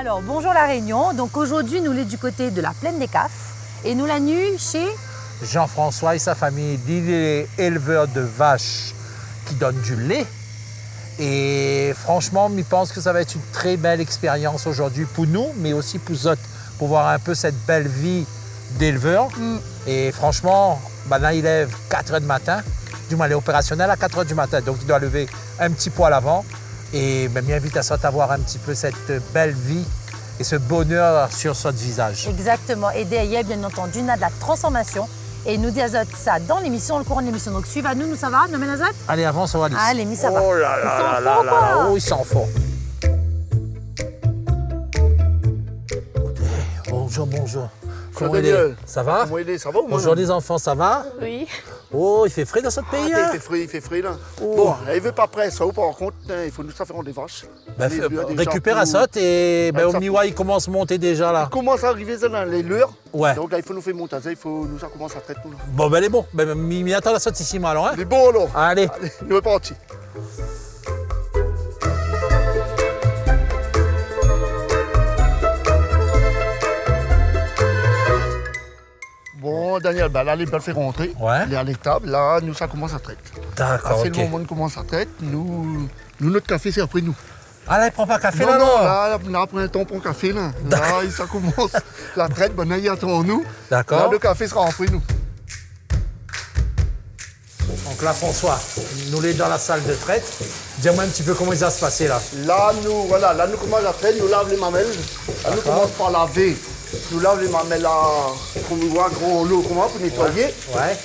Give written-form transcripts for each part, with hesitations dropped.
Alors, bonjour La Réunion. Donc aujourd'hui, nous sommes du côté de la Plaine des Cafes et nous la nuit chez Jean-François et sa famille, il est éleveur de vaches qui donnent du lait. Et franchement, je pense que ça va être une très belle expérience aujourd'hui pour nous, mais aussi pour eux, pour voir un peu cette belle vie d'éleveur. Et franchement, là, il lève 4 h du matin. Du moins, il est opérationnel à 4 h du matin, donc il doit lever un petit poids à l'avant. Et m'invite à ça à voir un petit peu cette belle vie et ce bonheur sur son visage. Exactement. Et derrière, bien entendu, on a de la transformation. Et nous disons ça dans l'émission, le courant de l'émission. Donc suivez nous, ça va, Nommé Nazat? Allez, avance, on va aller. Allez, mais ça va. Oh là là là là là, oh, il s'en fout. Bonjour, bonjour. Comment Daniel. Ça va? Comment il est? Ça va ou Bonjour les enfants, ça va? Oui. Oh, il fait frais dans ce pays, hein? Il fait frais, là. Oh. Bon, il veut pas près, ça, par contre, il faut nous faire des vaches. Récupère à saute et au Miwa, il commence à monter déjà là. Il commence à arriver dans les leurs. Ouais. Donc là, il faut nous faire monter ça, ça commence à traiter tout. Là. Bon, elle est bon. Il attend la saute ici, moi, alors, hein? Il est bon, alors. Allez. Allez, nous sommes partis. Bon, Daniel, là, les belles fait rentrer. Ouais. Il est à l'étable. Là, nous, ça commence à traiter. D'accord, C'est ok. le moment où commence à traiter. Nous, notre café, c'est après nous. Ah là, il prend pas café Non, là, non, non? là, après un temps pour café, là. Là, ça commence. La traite, là, il attend nous. D'accord. Là, le café sera après nous. Donc là, François, nous sommes dans la salle de traite. Dis-moi un petit peu comment ça va se passer là. Là, nous commençons la traite, nous lavons les mamelles. Là, nous commençons par laver. Nous lavons les mamelles là, qu'on nous voit grand lot, comment, pour nettoyer. Ouais.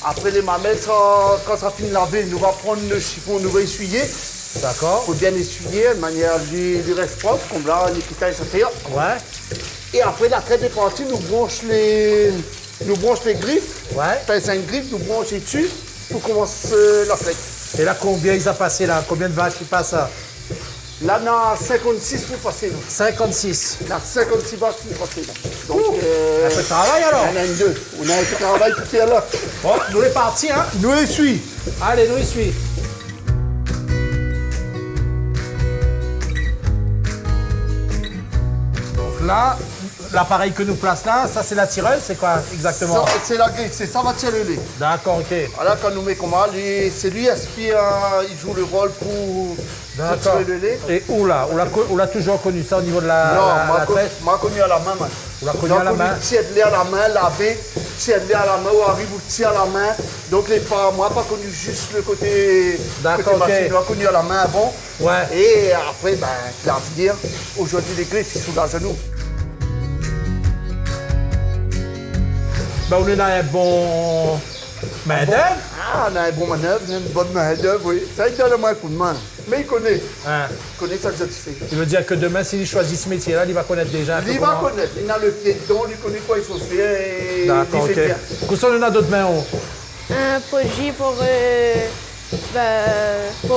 Après les mamelles, quand ça finit de laver, nous va prendre le chiffon, nous va essuyer. D'accord. Il faut bien essuyer de manière à du reste propre, comme là, les quittailles, ça fait. Ouais. Et après la traite est partie, nous branchons les griffes. Ouais. Enfin, 5 griffes, nous branchons dessus pour commencer la traite. Et là, combien il a passé là? Combien de vaches il passe là? Là, on a 56 pour passer. Là. 56. On a 56 vaches pour passer. Là. Donc, Un peu de travail alors? on a une deux. On a un peu de travail pour faire là. Bon, nous est parti, hein? Nous essuie. Allez, nous y suis. Donc là, l'appareil que nous place là, ça c'est la tireuse, c'est quoi exactement? Ça, c'est la griffe, c'est ça va tirer le lait. D'accord, ok. Voilà, quand nous met comme ça, c'est lui qui il joue le rôle pour tirer le lait. Et où là? On l'a toujours connu ça au niveau de la, Non, la traite? moi connu à la main, man. On l'a connu à la main? Tirer le lait à la main, laver, tirer le lait à la main, ou arrive ou tirer à la main. Donc moi pas connu juste le côté, D'accord, ok. machine, moi connu à la main avant. Ouais. Et après, l'avenir, aujourd'hui les griffes, ils sont dans genoux. On est un bon main-d'œuvre. Ah, on a un bon manœuvre, on a une bonne main d'œuvre, oui. Ça, il donne moins un coup de main. Mais il connaît. Hein. Il connaît ça que tu fais. Il veut dire que demain, s'il choisit ce métier-là, il va connaître déjà un peu Il va comment- connaître, il a le pied dedans, il connaît quoi il faut faire et D'accord, il ok. fait bien. Qu'est-ce qu'on en a d'autres mains haut? Un produit pour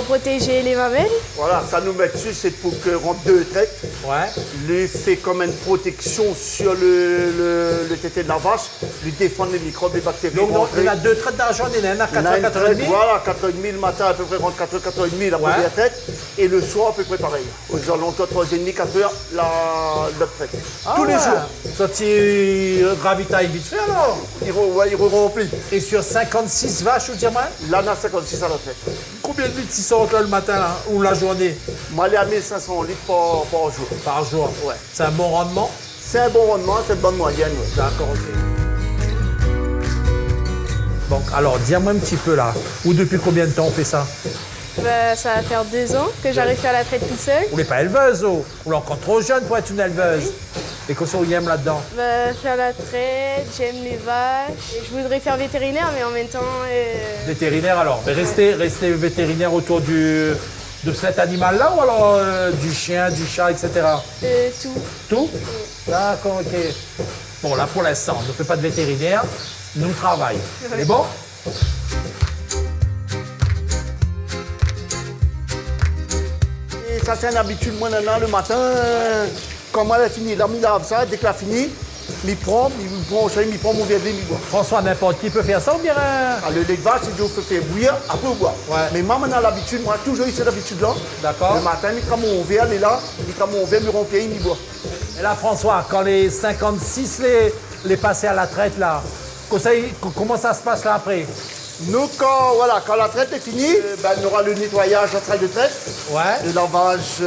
protéger les mamelles. Voilà, ça nous met dessus, c'est pour que rentre deux traites. Ouais. Lui fait comme une protection sur le tété de la vache, lui défendre les microbes, les bactéries. Donc, rentrer. il a deux traites d'argent, il y en a un à On a 4h, une 4h30. traite, voilà, 4h30 le matin, à peu près rentre 4h, 4h30 la Ouais. première traite. Et le soir, à peu près pareil. Aux alentours de 3h30, 4h, l'autre traite. Tous les jours. Ça, tu ravitailles vite fait alors. Il re-remplit. Et sur 56 vaches, ou dire moi, Là, on a 56 à la traite. combien de litres ils sortent là le matin là, ou la journée Moi, il est à 1500 litres par jour. par jour? Ouais. C'est un bon rendement? C'est un bon rendement, c'est une bonne moyenne. Ouais. D'accord, ok. Donc, alors, dis-moi un petit peu là, ou depuis combien de temps on fait ça? Ça va faire 2 ans que j'arrive à faire la traite toute seule. On n'est pas éleveuse, oh. On est encore trop jeune pour être une éleveuse. Et qu'est-ce qu'on y aime là-dedans? Faire la traite, j'aime les vaches. Et je voudrais faire vétérinaire, mais en même temps... Vétérinaire alors, mais restez vétérinaire autour de cet animal-là ou alors du chien, du chat, etc. tout. Tout? D'accord, ok. Bon, là pour l'instant, on ne fait pas de vétérinaire, nous travaillons. C'est bon? Et ça, c'est une habitude, moi, maintenant, le matin, quand moi, elle a fini, la lave ça, dès qu'elle a fini, m'y prend mon verre de lait, m'y boit. François, n'importe qui peut faire ça ou bien Le lait de vache, c'est de faire bouillir, après on boit. Ouais. Mais moi, maintenant, l'habitude, moi, toujours eu cette habitude-là. D'accord. Le matin, il prend mon verre, il est là, il prend mon verre, me remplit, il m'y boit. Et là, François, quand les 56 les passés à la traite, là, comment ça se passe là après? Nous, quand la traite est finie, on aura le nettoyage de la salle de traite, Ouais. le lavage,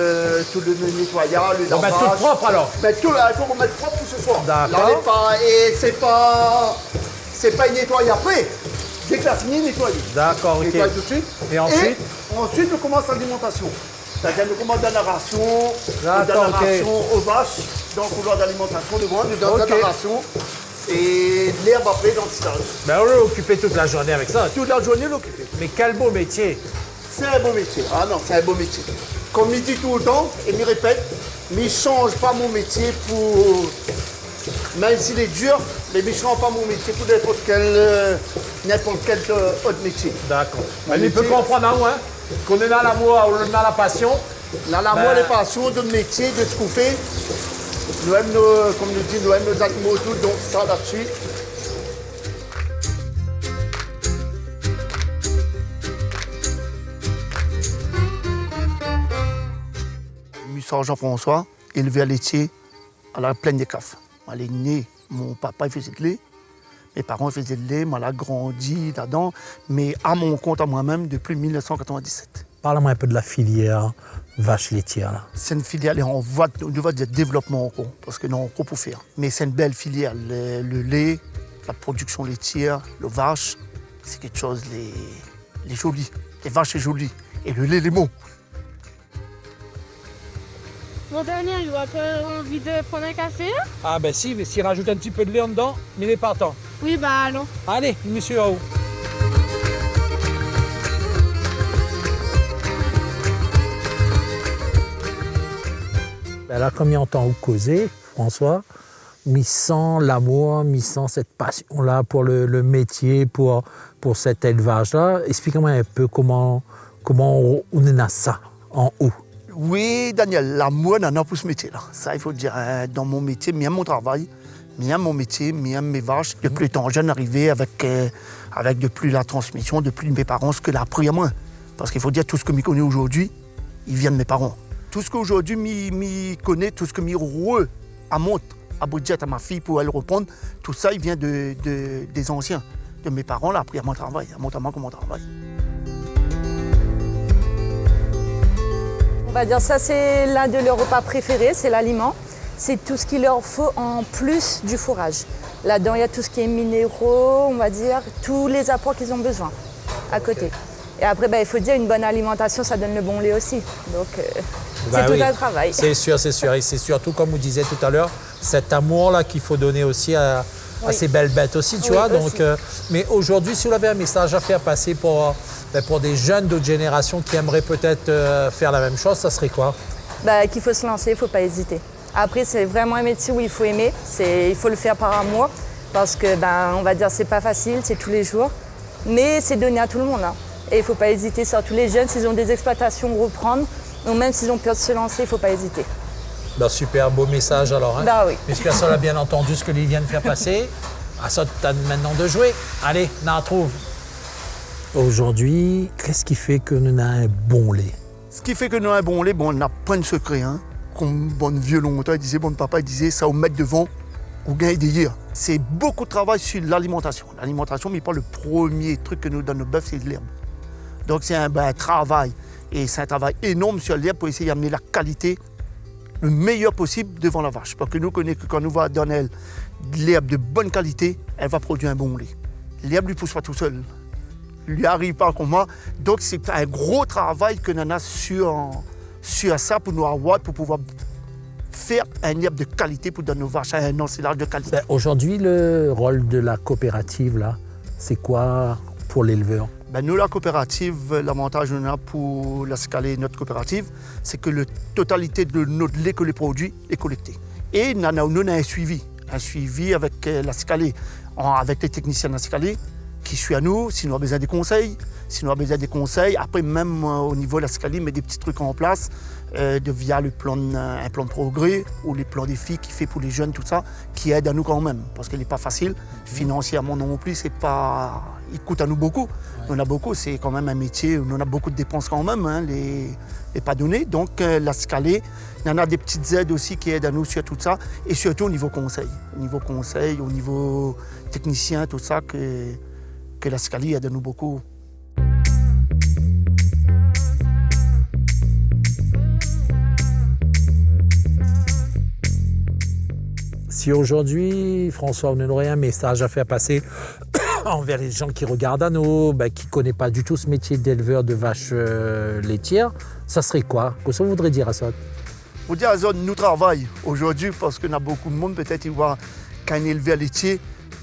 tout le nettoyage, le On va lavage. mettre tout propre alors. Mais tout, il faut remettre propre pour ce soir. D'accord. Là, et c'est pas nettoyer après. Dès que la fini, nettoyer. D'accord, ok. Nettoyer tout de suite. Et ensuite ensuite, on commence l'alimentation. C'est-à-dire, on commence la ration, D'accord, ok. aux vaches, dans le couloir d'alimentation, devant, nous donne Ok. la ration. Et l'herbe après dans le stade. Ben on est occupé toute la journée avec ça. Toute la journée, l'occuper. Mais quel beau métier. C'est un beau métier. Ah non, c'est un beau métier. Comme il dit tout le temps, et il répète, mais je ne change pas mon métier pour... Même s'il est dur, mais je ne change pas mon métier pour n'importe quel autre métier. D'accord. Mon Mais il peut métier- comprendre, hein, qu'on est dans l'amour, on est dans la passion. Là, moi, les passions de métier, de ce qu'on fait, nous aimons comme nous dit, nous aimons nos animaux tout, donc ça là-dessus. Mussard Jean-François, élevé à laitier à la plaine des Cafes. Elle est née, mon papa il faisait de lait, mes parents faisaient de lait, moi j'ai grandi là-dedans, mais à mon compte à moi-même depuis 1997. Parle-moi un peu de la filière vache laitière, là. C'est une filière en voie de développement encore, parce que nous avons encore pour faire. Mais c'est une belle filière. Le lait, la production laitière, le vache, c'est quelque chose, les jolis. Les vaches, c'est joli. Et le lait, les mots. Mon dernier, il a pas envie de prendre un café là? Ah ben si, mais s'il rajoute un petit peu de lait en dedans, il est partant. Oui, bah allons. Allez, monsieur en haut. Ben là, comme il entend vous causer, François, mi sent l'amour, mi sent cette passion-là pour le métier, pour cet élevage-là. Expliquez-moi un peu comment on est dans ça, en haut. Oui, Daniel, l'amour n'en a pour ce métier-là. Ça, il faut dire, dans mon métier, j'aime mon travail, j'aime mon métier, j'aime mes vaches. Depuis étant jeune, arrivé avec depuis la transmission, depuis mes parents, ce que l'a appris à moi. Parce qu'il faut dire, tout ce que je connais aujourd'hui, il vient de mes parents. Tout ce qu'aujourd'hui, je connais, tout ce que je remonte à Bridget, à ma fille, pour elle répondre, tout ça, il vient des anciens. De mes parents, l'a appris à mon travail, à mon travail. On va dire ça, c'est l'un de leurs repas préférés, c'est l'aliment. C'est tout ce qu'il leur faut en plus du fourrage. Là-dedans, il y a tout ce qui est minéraux, on va dire, tous les apports qu'ils ont besoin à côté. Et après, il faut dire, une bonne alimentation, ça donne le bon lait aussi. Donc, c'est tout un travail. C'est sûr, c'est sûr. Et c'est surtout, comme vous disiez tout à l'heure, cet amour-là qu'il faut donner aussi à ces belles bêtes aussi, tu vois. Donc, mais aujourd'hui, si vous avez un message à faire passer pour des jeunes d'autres générations qui aimeraient peut-être faire la même chose, ça serait quoi? Qu'il faut se lancer, il ne faut pas hésiter. Après, c'est vraiment un métier où il faut aimer, il faut le faire par amour, parce que, on va dire, c'est pas facile, c'est tous les jours, mais c'est donné à tout le monde. Hein. Et il ne faut pas hésiter, surtout les jeunes, s'ils ont des exploitations reprendre, ou même s'ils ont peur de se lancer, il ne faut pas hésiter. Super beau message alors. Hein? Oui. J'espère que ça a bien entendu ce que lui vient de faire passer. À ça, tu as maintenant de jouer. Allez, on en trouve. Aujourd'hui, qu'est-ce qui fait que nous avons un bon lait? Ce qui fait que nous avons un bon lait, on n'a pas de secret. Hein. Comme bon vieux longtemps, il disait, bon papa, il disait, ça au mettre devant, ou gagner des years. C'est beaucoup de travail sur l'alimentation. L'alimentation, mais pas le premier truc que nous donne nos bœufs, c'est de l'herbe. Donc c'est un travail. Et c'est un travail énorme sur l'herbe pour essayer d'amener la qualité le meilleur possible devant la vache. Parce que nous connaissons que quand nous va donner de l'herbe de bonne qualité, elle va produire un bon lait. L'herbe ne lui pousse pas tout seul. Il lui arrive pas comme moi. Donc c'est un gros travail que nous avons sur ça pour nous avoir, pour pouvoir faire un herbe de qualité pour donner nos vaches un ensilage de qualité. Aujourd'hui, le rôle de la coopérative, là, c'est quoi pour l'éleveur? Nous, la coopérative, l'avantage qu'on a pour la Scalée, notre coopérative, c'est que la totalité de notre lait que les produits est collecté. Et nous avons un suivi avec la Scalée, avec les techniciens de la Scalée, qui suit à nous, si nous avons besoin des conseils, après même au niveau de la SCALI, met des petits trucs en place, via un plan de progrès ou les plans défis qu'il fait pour les jeunes, tout ça, qui aide à nous quand même, parce qu'il n'est pas facile, financièrement non plus, il coûte à nous beaucoup. On a beaucoup, c'est quand même un métier où on a beaucoup de dépenses quand même, hein, les pas donnés. Donc la SCALI, il y en a des petites aides aussi qui aident à nous sur tout ça, et surtout au niveau conseil, au niveau technicien, tout ça, que la SCALI aide à nous beaucoup. Si aujourd'hui, François, on aurait un message à faire passer envers les gens qui regardent à nous, qui ne connaissent pas du tout ce métier d'éleveur de vaches laitières, ça serait quoi? Qu'est-ce que vous voudrez dire à ça? Vous dire à ça, nous travaillons aujourd'hui parce qu'on a beaucoup de monde, peut-être, qui voit qu'un éleveur laitier,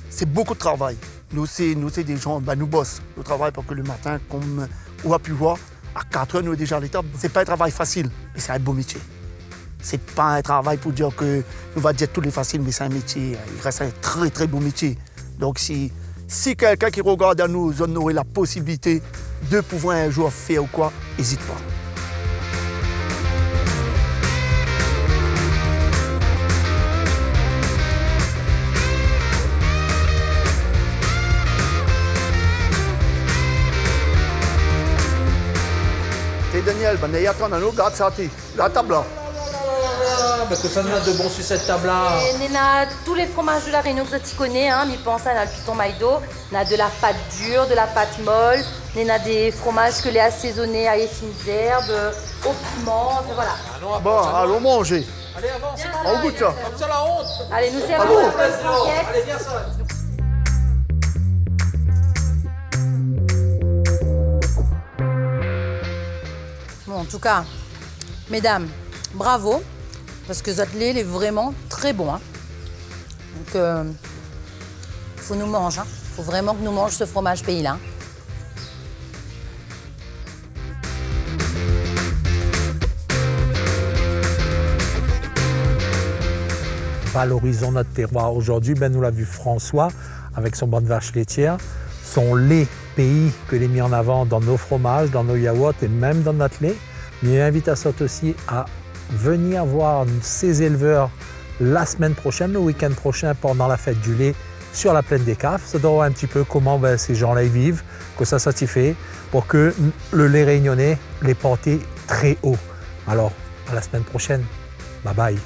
c'est beaucoup de travail. Nous, c'est des gens, nous bossons. Nous travaillons parce que le matin, comme on a pu voir, à 4 heures, nous sommes déjà à l'étable. Ce n'est pas un travail facile, mais c'est un beau métier. Ce n'est pas un travail pour dire que nous va dire tout est facile, mais c'est un métier. Il reste un très très beau métier. Donc si quelqu'un qui regarde à nous aurait la possibilité de pouvoir un jour faire ou quoi, n'hésite pas. Et Daniel, il y a ton anneau, garde ça, la table là. Que ça nous a de bon sur cette table-là. On a tous les fromages de la Réunion que tu connais, hein, mais pense à le piton maïdo, on a de la pâte dure, de la pâte molle, on a des fromages que les assaisonnés à les fines herbes, au piment, enfin, voilà. Bon, allons manger. Allez, avance, On goûte ça. comme ça la honte. Allez, nous Allô. servons un peu de franquette. Allez, viens ça. Bon, en tout cas, mesdames, bravo, parce que votre lait il est vraiment très bon. Hein. Donc, faut nous manger. Hein. Faut vraiment que nous mange ce fromage pays-là. Valorisons notre terroir. Aujourd'hui, nous l'a vu François avec son banc de vache laitière, son lait pays que l'est mis en avant dans nos fromages, dans nos yaourts et même dans notre lait. Mais il invite à ça aussi à venir voir ces éleveurs la semaine prochaine, le week-end prochain, pendant la fête du lait sur la plaine des Caves. Ça doit voir un petit peu comment ces gens-là y vivent, que ça satisfait, pour que le lait réunionnais les porte très haut. Alors, à la semaine prochaine. Bye bye.